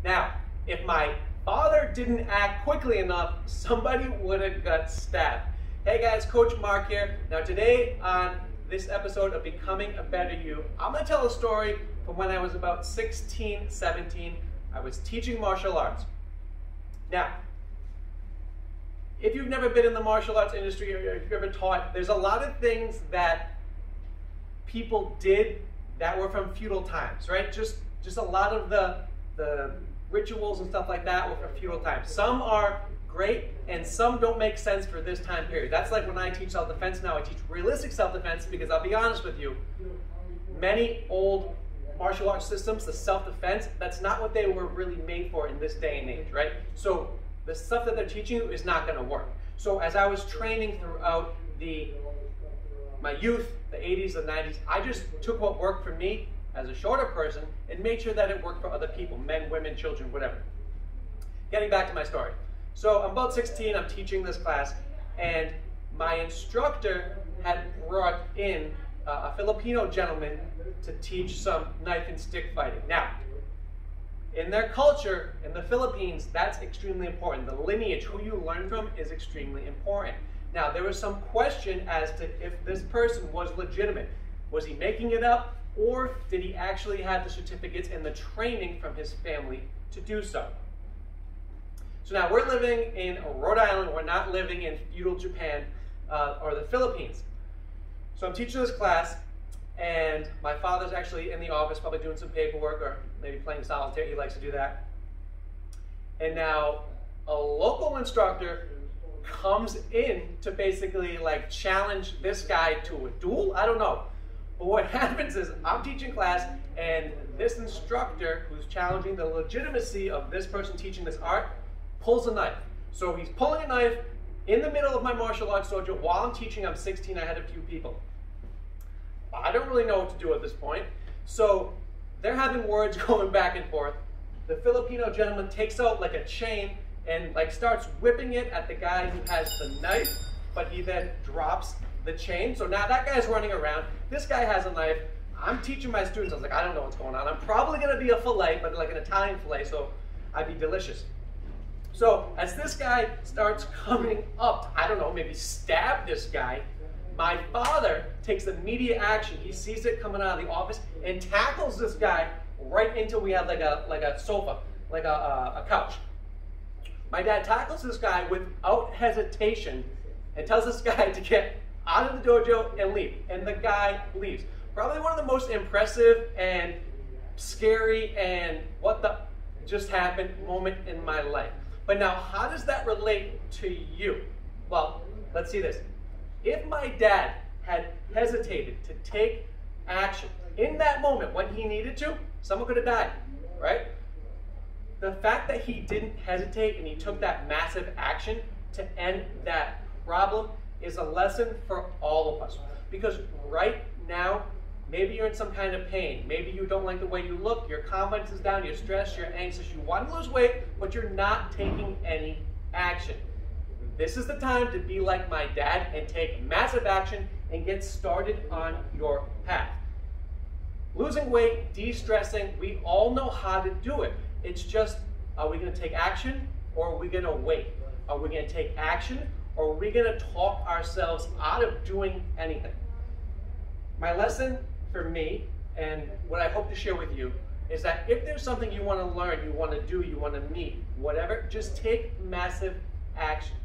Now, if my father didn't act quickly enough, somebody would have got stabbed. Hey guys, Coach Mark here. Now today on this episode of Becoming a Better You, I'm going to tell a story from when I was about 16, 17. I was teaching martial arts. Now, if you've never been in the martial arts industry or if you've ever taught, there's a lot of things that people did that were from feudal times, right? Just a lot of the rituals and stuff like that were from feudal times. Some are great and some don't make sense for this time period. That's like when I teach self-defense now, I teach realistic self-defense because I'll be honest with you, many old martial arts systems, the self-defense, that's not what they were really made for in this day and age, right? So the stuff that they're teaching you is not going to work. So as I was training throughout my youth, the 80s, the 90s, I just took what worked for me as a shorter person and made sure that it worked for other people, men, women, children, whatever. Getting back to my story. So I'm about 16, I'm teaching this class, and my instructor had brought in a Filipino gentleman to teach some knife and stick fighting. Now, in their culture, in the Philippines, that's extremely important. The lineage, who you learn from, is extremely important. Now, there was some question as to if this person was legitimate. Was he making it up, or did he actually have the certificates and the training from his family to do so? So now we're living in Rhode Island. We're not living in feudal Japan or the Philippines. So I'm teaching this class, and my father's actually in the office, probably doing some paperwork or maybe playing solitaire. He likes to do that. And now a local instructor comes in to basically like challenge this guy to a duel. I don't know. But what happens is I'm teaching class, and this instructor who's challenging the legitimacy of this person teaching this art pulls a knife. So he's pulling a knife in the middle of my martial arts dojo while I'm teaching. I'm 16, I had a few people. I don't really know what to do at this point. So they're having words going back and forth. The Filipino gentleman takes out like a chain and like starts whipping it at the guy who has the knife, but he then drops the chain. So now that guy's running around. This guy has a knife. I'm teaching my students. I was like, I don't know what's going on. I'm probably going to be a fillet, but like an Italian fillet, so I'd be delicious. So as this guy starts coming up, I don't know, maybe stab this guy, my father takes immediate action. He sees it coming out of the office and tackles this guy right into, we had like a sofa, like a couch. My dad tackles this guy without hesitation and tells this guy to get out of the dojo and leave. And the guy leaves. Probably one of the most impressive and scary and what the just happened moment in my life. But now, how does that relate to you? Well, let's see this. If my dad had hesitated to take action in that moment when he needed to, someone could have died, right? The fact that he didn't hesitate and he took that massive action to end that problem is a lesson for all of us. Because right now, maybe you're in some kind of pain. Maybe you don't like the way you look. Your confidence is down. You're stressed. You're anxious. You want to lose weight, but you're not taking any action. This is the time to be like my dad and take massive action and get started on your path. Losing weight, de-stressing, we all know how to do it. It's just, are we going to take action or are we going to wait? Are we going to take action or are we going to talk ourselves out of doing anything? My lesson for me, and what I hope to share with you, is that if there's something you want to learn, you want to do, you want to meet, whatever, just take massive action.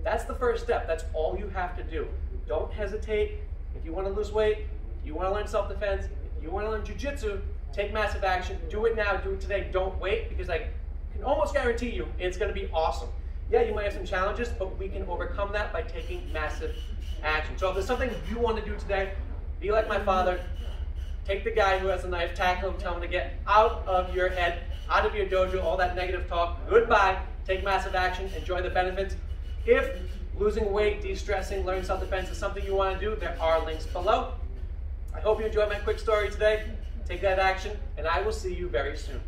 That's the first step. That's all you have to do. Don't hesitate. If you want to lose weight, if you want to learn self-defense, if you want to learn Jiu-Jitsu, take massive action. Do it now. Do it today. Don't wait, because I can almost guarantee you it's going to be awesome. Yeah, you might have some challenges, but we can overcome that by taking massive action. So if there's something you want to do today, be like my father. Take the guy who has a knife, tackle him, tell him to get out of your head, out of your dojo, all that negative talk. Goodbye. Take massive action. Enjoy the benefits. If losing weight, de-stressing, learning self-defense is something you want to do, there are links below. I hope you enjoyed my quick story today. Take that action, and I will see you very soon.